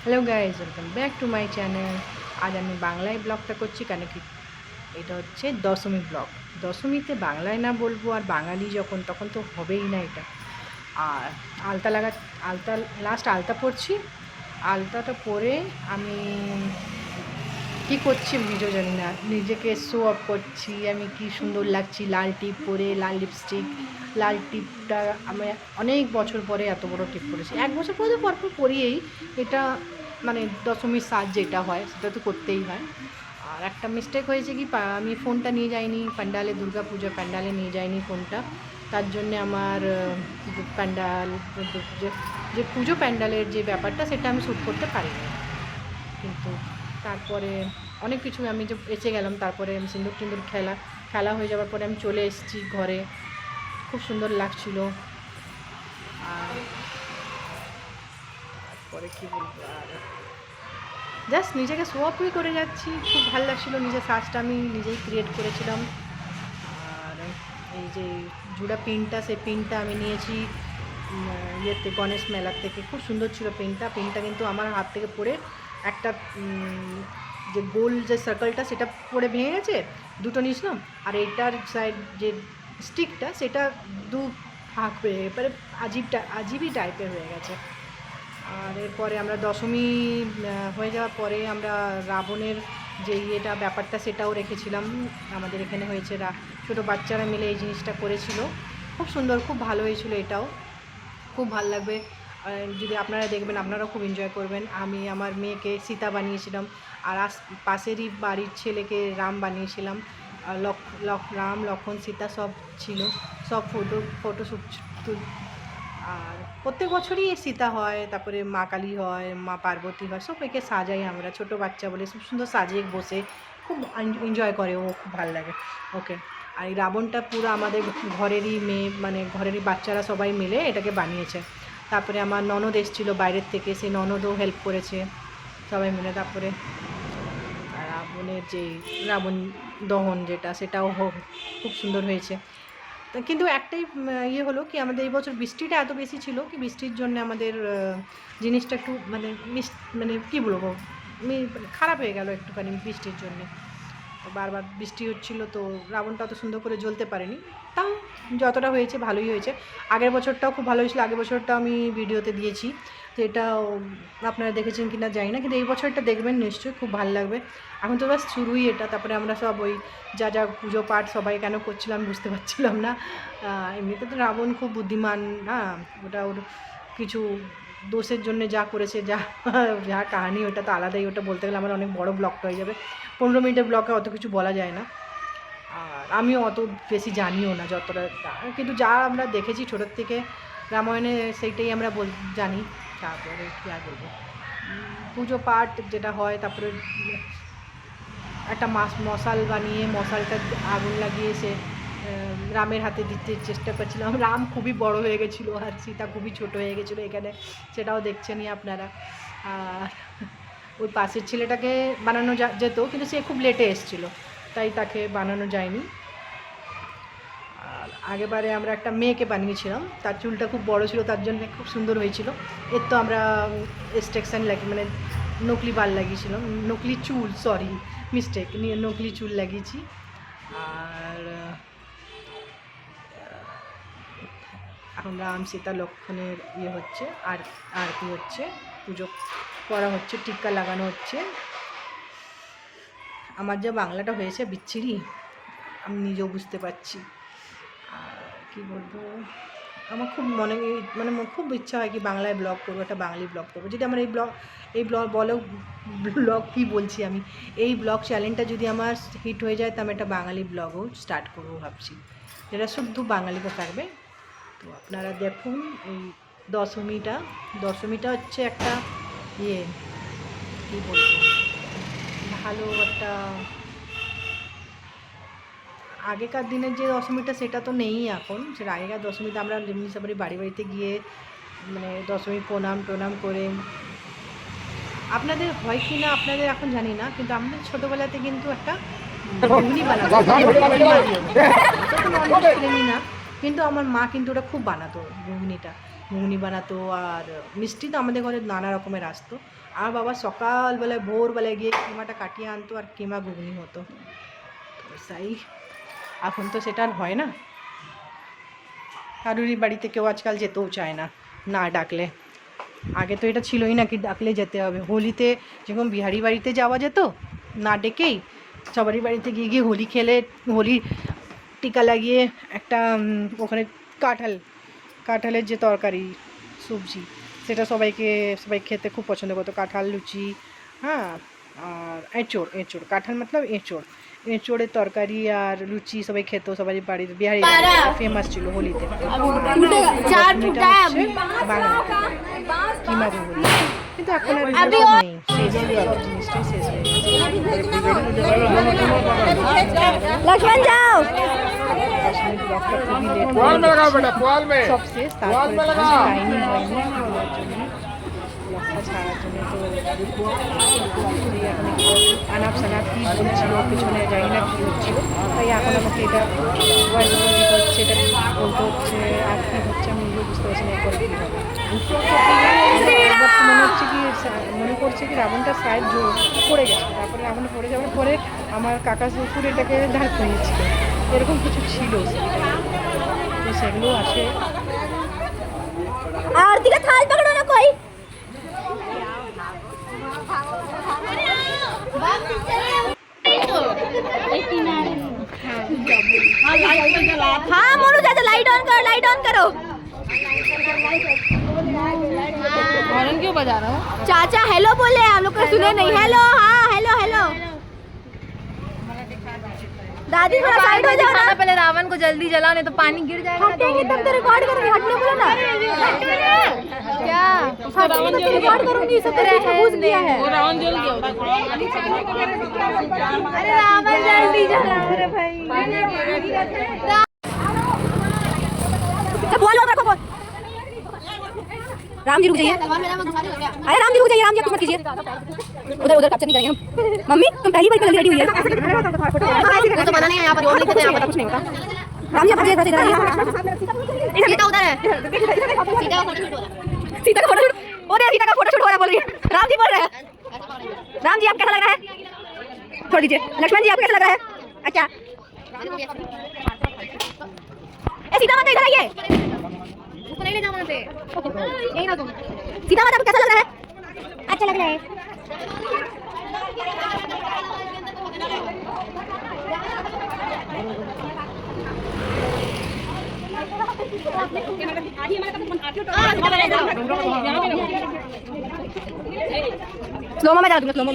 Hello guys, welcome back to my channel. আজ আমি বাংলায় ব্লগটা করছি কেন কি এটা হচ্ছে দশমী ব্লগ। দশমীতে বাংলায় না বলবো আর বাঙালি যখন তখন তো হবেই না এটা। আর আলতা আলতা লাস্ট আলতা পরছি। আলতাটা পরে আমি কি করছি নিজেও জানি না, নিজেকে শো অফ করছি আমি কি সুন্দর লাগছি লাল টিপ পরে, লাল লিপস্টিক, লাল টিপটা আমি অনেক বছর পরে এত বড় টিপ পরেছি। এক বছর পরে পরপর পরিয়েই এটা, মানে দশমীর সাজ যেটা হয় সেটা তো করতেই হয়। আর একটা মিস্টেক হয়েছে কি, আমি ফোনটা নিয়ে যাইনি প্যান্ডালে, দুর্গা পুজোর প্যান্ডালে নিয়ে যাইনি ফোনটা। তার জন্যে আমার প্যান্ডাল যে পুজো প্যান্ডালের যে ব্যাপারটা সেটা আমি শ্যুট করতে পারিনি। কিন্তু তারপরে অনেক কিছু আমি যে এসে গেলাম, তারপরে আমি সিঁদুর টিন্দুর খেলা হয়ে যাওয়ার পরে আমি চলে এসেছি ঘরে। খুব সুন্দর লাগছিল। আর তারপরে কী বলবো, আর জাস্ট নিজেকে শো অফই করে যাচ্ছি। খুব ভালো লাগছিলো, নিজের সাজটা আমি নিজেই ক্রিয়েট করেছিলাম। আর এই যে জুড়া পিনটা, সেই পিনটা আমি নিয়েছি ইয়েতে গণেশ মেলার থেকে। খুব সুন্দর ছিল পিনটা কিন্তু আমার হাত থেকে পড়ে একটা যে গোল যে সার্কেলটা সেটা পড়ে ভেঙে গেছে, দুটো নিয়েছিলাম। আর এইটার সাইড যে স্টিকটা সেটা দু ভাগ হয়ে এবারে আজীবই টাইপের হয়ে গেছে। আর এরপরে আমরা দশমী হয়ে যাওয়ার পরে আমরা রাবণের যে ইয়েটা ব্যাপারটা সেটাও রেখেছিলাম। আমাদের এখানে হয়েছে, ছোটো বাচ্চারা মিলে এই জিনিসটা করেছিল। খুব সুন্দর, খুব ভালো হয়েছিল এটাও। খুব ভালো লাগবে যদি আপনারা দেখবেন, আপনারাও খুব এনজয় করবেন। আমি আমার মেয়েকে সীতা বানিয়েছিলাম, আর পাশেরই বাড়ির ছেলেকে রাম বানিয়েছিলাম। রাম লক্ষ্মণ সীতা সব ছিল, সব ফটোশ্যুট। আর প্রত্যেক বছরই সীতা হয়, তারপরে মা কালী হয়, মা পার্বতী হয়, সব একে সাজাই আমরা। ছোটো বাচ্চা বলে খুব সুন্দর সাজিয়ে বসে খুব এনজয় করে ও, খুব ভালো লাগে ওকে। আর এই রাবণটা পুরো আমাদের ঘরেরই মেয়ে, মানে ঘরেরই বাচ্চারা সবাই মিলে এটাকে বানিয়েছে। তারপরে আমার ননদ এসেছিলো বাইরের থেকে, সেই ননদও হেল্প করেছে সবাই মিলে। তারপরে রাবণের যে রাবণ দহন যেটা, সেটাও খুব সুন্দর হয়েছে। কিন্তু একটাই ইয়ে হলো কি, আমাদের এই বছর বৃষ্টিটা এত বেশি ছিল কি, বৃষ্টির জন্য আমাদের জিনিসটা একটু মানে কী বলবো, খারাপ হয়ে গেল একটুখানি বৃষ্টির জন্যে। বারবার বৃষ্টি হচ্ছিলো তো রাবণটা অত সুন্দর করে জ্বলতে পারেনি। তাও যতটা হয়েছে ভালোই হয়েছে। আগের বছরটাও খুব ভালো হয়েছিলো, আগের বছরটা আমি ভিডিওতে দিয়েছি, তো এটাও আপনারা দেখেছেন কি না জানি না, কিন্তু এই বছরটা দেখবেন নিশ্চয়ই, খুব ভালো লাগবে। এখন তো বাস শুরুই এটা, তারপরে আমরা সব ওই যা পুজো পাঠ সবাই কেন করছিলাম বুঝতে পারছিলাম না। এমনিতে তো রাবণ খুব বুদ্ধিমান না, ওটা ওর কিছু দোষের জন্য যা করেছে, যা কাহিনি, ওটা তো আলাদাই। ওটা বলতে গেলে আমার অনেক বড় ব্লগটা হয়ে যাবে। 15 মিনিটের ব্লগে অত কিছু বলা যায় না, আর আমিও অত বেশি জানিও না যতটা, কিন্তু যা আমরা দেখেছি ছোটোর থেকে রামায়ণে সেইটাই আমরা জানি। তারপরে কী আর বলবো, পুজো পাঠ যেটা হয়, তারপরে একটা মশাল বানিয়ে মশালটা আগুন লাগিয়ে সে রামের হাতে দিতে চেষ্টা করছিলাম। রাম খুবই বড় হয়ে গেছিলো আর সীতা খুবই ছোট হয়ে গেছিলো এখানে, সেটাও দেখছেনই আপনারা। আর ওই পাশের ছেলেটাকে বানানো যেত, কিন্তু সে খুব লেটে এসেছিলো, তাই তাকে বানানো যায়নি। আর আগেবারে আমরা একটা মেয়েকে বানিয়েছিলাম, তার চুলটা খুব বড় ছিল, তার জন্য খুব সুন্দর হয়েছিল। এর তো আমরা এক্সটেনশন মানে নকলি বাল লাগিয়েছিলাম, নকলি চুল, সরি মিস্টেক, নকলি চুল লাগিয়েছি। আর এখন রাম সীতা লক্ষ্মণের ইয়ে হচ্ছে, আর কি হচ্ছে, পুজো করা হচ্ছে, টিক্কা লাগানো হচ্ছে। আমার যা বাংলাটা হয়েছে বিচ্ছিরি, আমি নিজেও বুঝতে পারছি। আর কী বলবো, আমার খুব মানে খুব ইচ্ছা হয় কি বাংলায় ব্লগ করবো, একটা বাঙালি ব্লগ করবো। যদি আমার এই ব্লগ কী বলছি আমি, এই ব্লগ চ্যানেলটা যদি আমার হিট হয়ে যায়, তো আমি একটা বাঙালি ব্লগও স্টার্ট করবো ভাবছি, যেটা শুদ্ধ বাঙালিতে থাকবে। তো আপনারা দেখুন, এই দশমীটা হচ্ছে একটা ইয়ে, কী বলবো, ভালো একটা, আগেকার দিনের যে দশমীটা সেটা তো নেই এখন। সেটা আগেকার দশমীতে আমরা যেমনি সবারই বাড়িতে গিয়ে মানে দশমী প্রণাম করে, আপনাদের হয় কি না আপনাদের এখন জানি না, কিন্তু আমাদের ছোটোবেলাতে কিন্তু একটা ঘুগনি বানাতো, না, কিন্তু আমার মা কিন্তু ওটা খুব বানাতো ঘুগনিটা। ঘুগনি বানাতো, আর মিষ্টি তো আমাদের ঘরে নানা রকমের আসতো। আর বাবা সকালবেলায় ভোরবেলায় গিয়ে কিমাটা কাটিয়ে আনতো আর কিমা ঘুগনি হতো। তো তাই এখন তো সেটা আর হয় না, কারুরই বাড়িতে কেউ আজকাল যেতেও চায় না না ডাকলে। আগে তো এটা ছিলই না কি ডাকলে যেতে হবে। হোলিতে যেরকম বিহারি বাড়িতে যাওয়া যেত না ডেকেই, সবারই বাড়িতে গিয়ে গিয়ে হোলি খেলে, হোলি টিকা লাগিয়ে একটা ওখানে কাঁঠালের যে তরকারি সবজি, সেটা সবাই খেতে খুব পছন্দ করতো। কাঁঠাল লুচি, হ্যাঁ, আর এঁচোড় কাঁঠাল মতলব এঁচোড়ের তরকারি আর লুচি সবাই খেত, সবারই বাড়িতে বিহারি ফেমাস ছিল হোলিতে। কিমা ঘুগনি, কিন্তু এখন আর নেই, শেষ হয়ে গেছে, জিনিসটাই শেষ হয়ে গেছে। সব শেষ, তারপরে টাইমিং হয়নি দেওয়ার জন্য, লক্ষা ছাড়ার জন্য। তো এখন একটু আনাপ সানাপ কী বলছিল পেছনে, জানি না কী হচ্ছিল, তাই এখন আমাকে এটা ভয়েস ওভার দিতে হচ্ছে, এটা বলতে হচ্ছে, আর কী হচ্ছে আমি নিজেও বুঝতে পারছি না এরপরে কী হবে। এবার মনে করছে কি রাবণটা সাইড পড়ে গেছে, তারপরে রাবণ পড়ে যাওয়ার পরে আমার কাকা শ্বশুর এটাকে ধার করিয়েছিল, এরকম কিছু ছিল, তো সেগুলো আছে। आरती का थाल पकड़ो ना कोई। हाँ मोनू चाचा लाइट ऑन करो। हॉर्न क्यों बजा रहा हो? चाचा हेलो बोले, हम लोग को सुने नहीं। हेलो, हाँ हेलो हेलो। दादी थोड़ा साइड हो जाओ ना, पहले रावण को जल्दी जलाओ नहीं तो पानी गिर जाएगा। हटेंगे तब तो रिकॉर्ड करूंगी, हटने बोलो ना। क्या रावण जल रिकॉर्ड करूंगी, सब तेरे सबूत दिया है। वो रावण जल गया। अरे रावण जल्दी जला रे भाई। बोल रखो बोल। राम जी रुक जाइए। अरे राम जी रुक जाइए, राम जी कुछ मत कीजिए। उधर कैप्चर नहीं करेंगे हम। मम्मी तुम पहली बार रेडी हुई है। वो तो मना नहीं है, यहाँ पर जो लिखते हैं यहाँ पर कुछ नहीं होता। राम जी भाग जाइए। सीता उधर है, सीता का फोटोशूट हो रहा है। सीता का फोटोशूट हो रहा है बोल रही है। राम जी बोल रहे हैं। राम जी आप कैसा लग रहा है? छोड़ दीजिए। लक्ष्मण जी आपको कैसा लग रहा है? अच्छा सीता माता इधर आइए, उसको नहीं ले जाओ वहाँ पे, यही ना तुम। सीता माता आपको कैसा लग रहा है? अच्छा लग रहा है। स्लो में जा, स्लो में